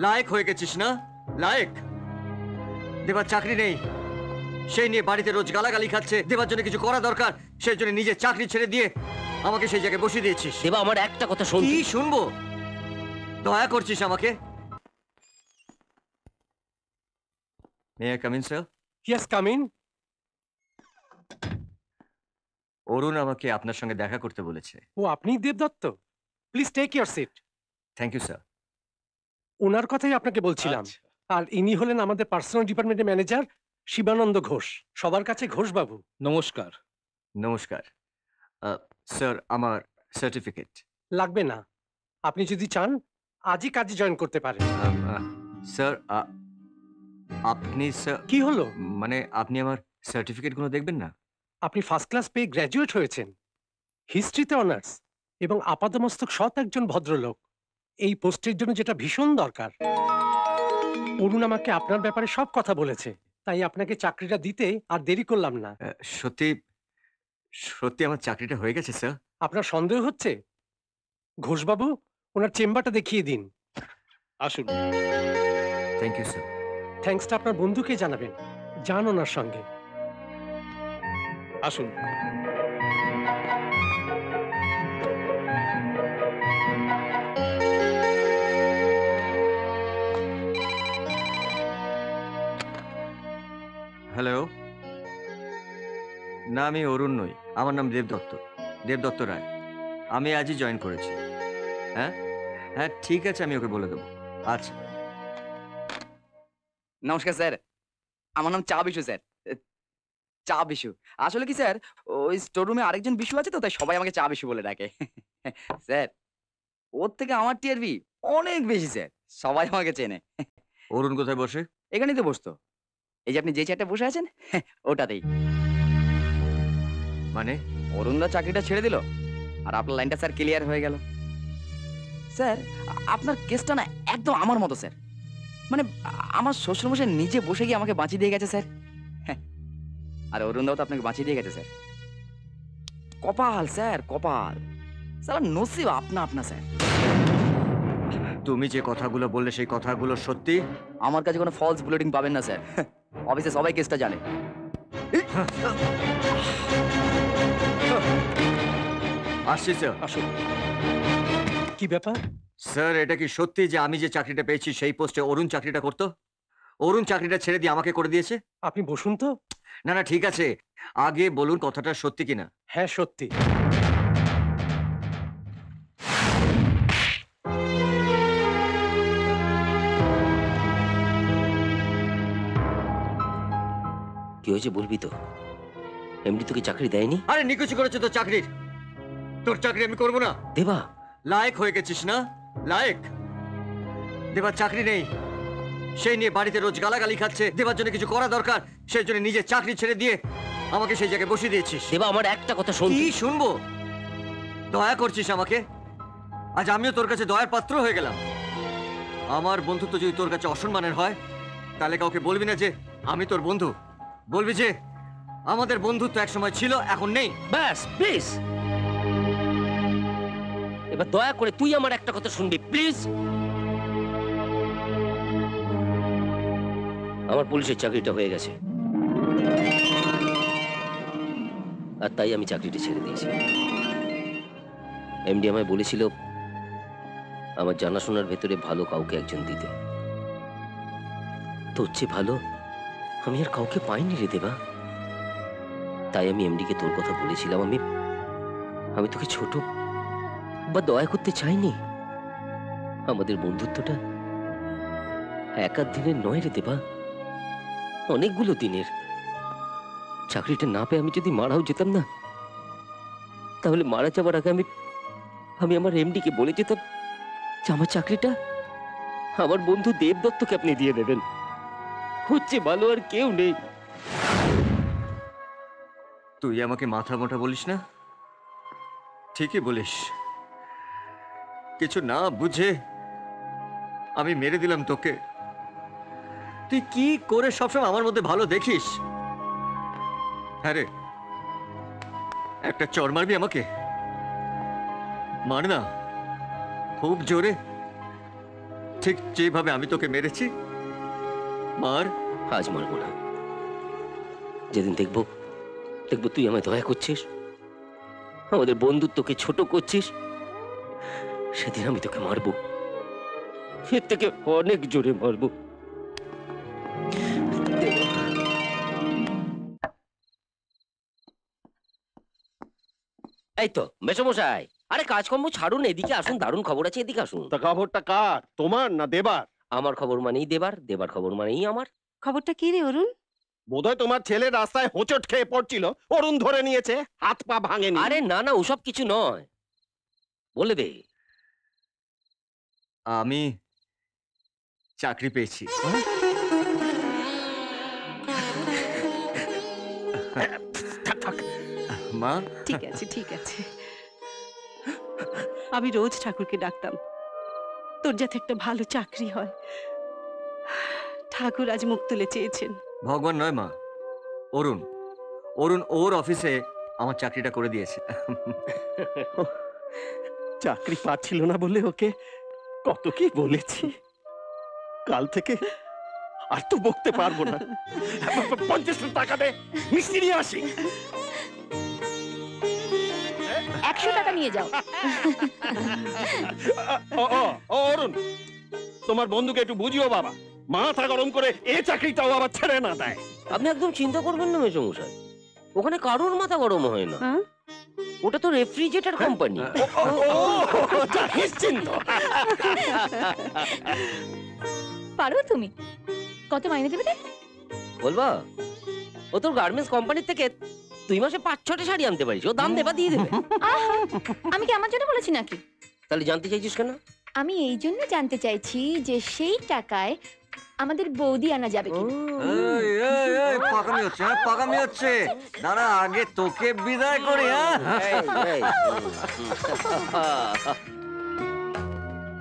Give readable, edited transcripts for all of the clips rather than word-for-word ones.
লায়েক হয়ে গেছিস না? লায়েক। দেবার চাকরি নেই, সেই নিয়ে বাড়িতে রোজ গালাগালি খাচ্ছে। দেবার জন্য কিছু করা দরকার, সেই জন্য নিজের চাকরি ছেড়ে দিয়ে আমাকে সেই জায়গায় বসিয়ে দিয়েছিস। দেবা, আমার একটা কথা শোন। কি শুনবো? দয়া করছিস আমাকে? May I come in sir? Yes, come in. Arun আমাকে আপনার সঙ্গে দেখা করতে বলেছে। ও, আপনি Debdatta? Please take your seat. Thank you sir. ওনার কথাই আপনাকে বলছিলাম। আর ইনি হলেন আমাদের পার্সোনাল ডিপার্টমেন্টের ম্যানেজার শিবানন্দ ঘোষ, সবার কাছে ঘোষ বাবু। নমস্কার। নমস্কার স্যার, আমার সার্টিফিকেট লাগবে না, আপনি যদি চান আজই কাজে জয়েন করতে পারেন। স্যার। আপনি স্যার কি হলো? মানে আপনি আমার সার্টিফিকেটগুলো দেখবেন না? আপনি ফার্স্ট ক্লাস পেয়ে গ্র্যাজুয়েট হয়েছেন, হিস্ট্রিতে অনার্স, এবং আপাতমস্তক সৎ একজন ভদ্রলোক। এই পোস্টের জন্য যেটা ভীষণ দরকার। অরুণ আমাকে আপনার ব্যাপারে সব কথা বলেছে, তাই আপনাকে চাকরিটা দিতে আর দেরি করলাম না। সত্যি সত্যি আমার চাকরিটা হয়ে গেছে স্যার? আপনার সন্দেহ হচ্ছে? ঘোষবাবু, ওনার চেম্বারটা দেখিয়ে দিন। আসুন। Thank you sir. থ্যাঙ্কসটা আপনার বন্ধুকে জানাবেন, যান ওনার সঙ্গে। আসুন। হ্যালো। না, আমি অরুণ নই, আমার নাম দেবদত্ত, দেবদত্ত রায়। আমি আজই জয়েন করেছি। হ্যাঁ হ্যাঁ, ঠিক আছে, আমি ওকে বলে দেবো। আচ্ছা। নমস্কার স্যার, আমার নাম চা বিশু স্যার। চা বিশু। আসলে কি স্যার, ওই স্টোর রুমে আরেকজন বিশু আছে তো, তাই সবাই আমাকে চা বিশু বলে ডাকে। স্যার, ওর থেকে আমার টিআরপি অনেক বেশি স্যার, সবাই আমাকে চেনে। অরুণ কোথায় বসে? এখানেই তো বসতো, এই যে আপনি যে চেয়ারটা বসে আছেন ওটাতেই। মানে? অরুণদা চাকরিটা ছেড়ে দিল আর আপনার লাইনটা স্যার ক্লিয়ার হয়ে গেল। স্যার, আপনার কেসটা না একদম আমার মতো স্যার। মানে আমার শ্বশুরমশাই নিজে বসে গিয়ে আমাকে বাঁচিয়ে দিয়ে গেছে স্যার। আর অরুণদাও তো আপনাকে বাঁচিয়ে দিয়ে গেছে স্যার। কপাল স্যার, কপাল। স্যার নসিব আপনা আপনা স্যার। তুমি যে কথাগুলো বললে সেই কথাগুলো সত্যি? আমার কাছে কোনো ফলস বুলেটিন পাবেন না স্যার, অফিসে সবাই কেসটা জানে। আসছি স্যার। আসুন। কি ব্যাপার? স্যার, এটা কি সত্যি যে আমি যে চাকরিটা পেয়েছি সেই পোস্টে অরুণ চাকরিটা করতো? অরুণ চাকরিটা ছেড়ে দিয়ে আমাকে করে দিয়েছে? আপনি বসুন তো। না না, ঠিক আছে, আগে বলুন কথাটা সত্যি কিনা। হ্যাঁ, সত্যি। কি হয়েছে বলবি তো? এমডি তোকে চাকরি দেয়নি? আরে নিকুচি করেছে তোর চাকরির। তোর চাকরি আমি করবো না। দেবা, লায়েক হয়ে গেছিস না? লায়েক। দেবার চাকরি নেই, সেই নিয়ে বাড়িতে রোজ গালাগালি খাচ্ছে। দেবার জন্য কিছু করা দরকার, সেই জন্য নিজের চাকরি ছেড়ে দিয়ে আমাকে সেই জায়গায় বসিয়ে দিয়েছিস। দেবা, আমার একটা কথা শোন। কি শুনবো? দয়া করছিস আমাকে? আজ আমিও তোর কাছে দয়ার পাত্র হয়ে গেলাম। আমার বন্ধুত্ব যদি তোর কাছে অসম্মানের হয়, তাহলে কাউকে বলবি না যে আমি তোর বন্ধু। বলবি যে আমাদের বন্ধুত্ব একসময় ছিল, এখন নেই। ব্যাস, প্লিজ। এবার দয়া করে তুই আমার একটা কথা শুনবি, প্লিজ। আমার পুলিশের চাকরিটা হয়ে গেছে, আর তাই আমি চাকরিটা ছেড়ে দিয়েছি। এমডি আমায় বলেছিল আমার জানাশোনার ভেতরে ভালো কাউকে একজন দিতে। তোর চেয়ে ভালো আমি আর কাউকে পাইনি রে দেবা। তাই আমি এমডিকে তোর কথা বলেছিলাম। আমি তোকে ছোট বা দয়া করতে চাইনি। আমাদের বন্ধুত্বটা এক আধ দিনের নয় রে দেবা, অনেকগুলো দিনের। চাকরিটা না পেয়ে আমি যদি মারাও যেতাম না, তাহলে মারা যাওয়ার আগে আমি আমার এমডিকে বলে যেতাম যে আমার চাকরিটা আমার বন্ধু দেবদত্তকে আপনি দিয়ে দেবেন। হচ্ছে ভালো আর কেউ নেই। তুই আমাকে মাথা মোটা বলিস না? ঠিকই বলিস। কিছু না বুঝে আমি মেরে দিলাম তোকে। তুই কি করে সবসময় আমার মধ্যে ভালো দেখিস? হ্যাঁ রে, একটা চড় মারবি আমাকে? মার না, খুব জোরে। ঠিক যেভাবে আমি তোকে মেরেছি মার। আজ মারবো না। যেদিন দেখবো দেখবো তুই আমায় দয়া করছিস, আমাদের বন্ধুত্বকে ছোট করছিস, সেদিন আমি তোকে মারবো, এর থেকে অনেক জোরে মারবো। এই তো মেসমশাই, আরে কাজকর্ম ছাড়ুন, এদিকে আসুন, দারুণ খবর আছে, এদিকে আসুন। তা খবরটা কার, তোমার না দেবার? আমার খবর মানেই দেবার, দেবার খবর মানেই আমার। খবরটা কি রে অরুণ? বোধহয় তোমার ছেলে রাস্তায় হোঁচট খেয়ে পড়ছিল, অরুণ ধরে নিয়েছে, হাত পা ভাঙেনি। আরে না না, ওসব কিছু নয়, বলে দে। আমি চাকরি পেয়েছি। মা, ঠিক আছে ঠিক আছে, আমি রোজ ঠাকুরকে ডাকতাম তোর যাতে একটা ভালো চাকরি হয়। ঠাকুর আজ মুখ তুলে চেয়েছেন। ভগবান নয় মা, অরুণ। অরুণ ওর অফিসে আমার চাকরিটা করে দিয়েছে। চাকরি পাচ্ছিল না বলে ওকে কত কি বলেছি। কাল থেকে আর তো বকতে পারবো না। 50 টাকা দে, মিষ্টি নিয়ে আসি। 100 টাকা নিয়ে যাও। অরুণ, তোমার বন্ধুকে একটু বুঝিও বাবা, মাথা গরম করে এ চাকরিটাও আবার ছেড়ে না দেয়। আপনি একদম চিন্তা করবেন না মেসমশাই, ওখানে কারোর মাথা গরম হয় না। হ্যাঁ? ওটা তো রেফ্রিজারেটর কোম্পানি। নিশ্চিন্ত। পারো তুমি? কত মাইনে দেবে রে? বলবা, ও তোর গার্মেন্টস কোম্পানির থেকে 2 মাসে 5-6টা শাড়ি আনতে পারিস, ও দাম দেবা দিয়ে দেবে। আমি কি আমার জন্য বলেছি নাকি? তাহলে জানতে চাইছিস কেন? আমি এই জন্য জানতে চাইছি যে সেই টাকায় আমাদের বৌদি আনা যাবে কি? এই, এই, এই, পাকামি হচ্ছে, হ্যাঁ, পাকামি হচ্ছে। দাঁড়া, আগে তোকে বিদায় করি। হ্যাঁ, এই, এই।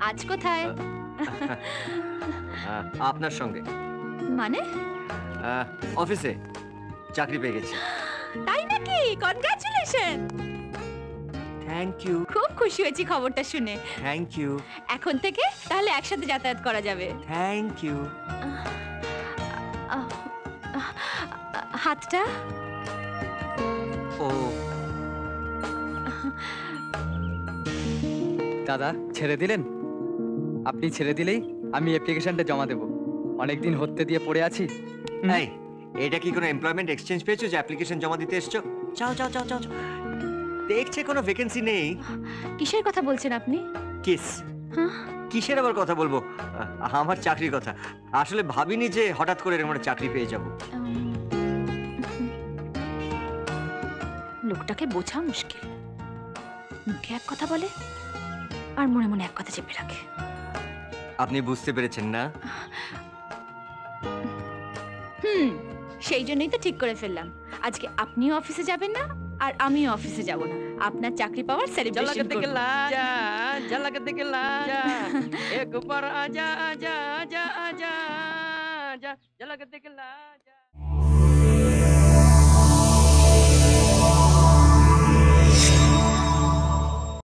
আজ কোথায়? আপনার সঙ্গে মানে? অফিসে চাকরি পেয়ে গেছি। তাই নাকি? কনগ্রাচুলেশন। থ্যাংক ইউ, খুব খুশি হয়েছি খবরটা শুনে। থ্যাংক ইউ, এখন থেকে তাহলে একসাথে যাতায়াত করা যাবে। Thank you. হাতটা ও দাদা ছেড়ে দিলেন? আপনি ছেড়ে দিলেই আমি অ্যাপ্লিকেশনটা জমা দেব। অনেকদিন হতে দিয়ে পড়ে আছি। এই, এটা কি কোনো এমপ্লয়মেন্ট এক্সচেঞ্জ পেয়েছো যে অ্যাপ্লিকেশন জমা দিতে এসছো? যাও যাও যাও যাও যাও। দেখছে কোনো ভ্যাকেন্সি নেই। কিসের কথা বলছেন আপনি? কিস? হ্যাঁ? কিসের আবার কথা বলবো? আমার চাকরির কথা। আসলে ভাবিনি যে হঠাৎ করে এরকম একটা চাকরি পেয়ে যাবো। লোকটাকে বোঝা মুশকিল। মুখে এক কথা বলে আর মনে মনে এক কথা চেপে রাখে। আপনি বুঝতে পেরেছেন না? সেই জন্যই তো ঠিক করে ফেললাম, আজকে আপনিও অফিসে যাবেন না আর আমিও অফিসে যাব না। আপনার চাকরি পাওয়ার সেলিব্রেশন করব। झलक दिखला जा, एक बार आजा आजा आजा आजा, झलक दिखला जा।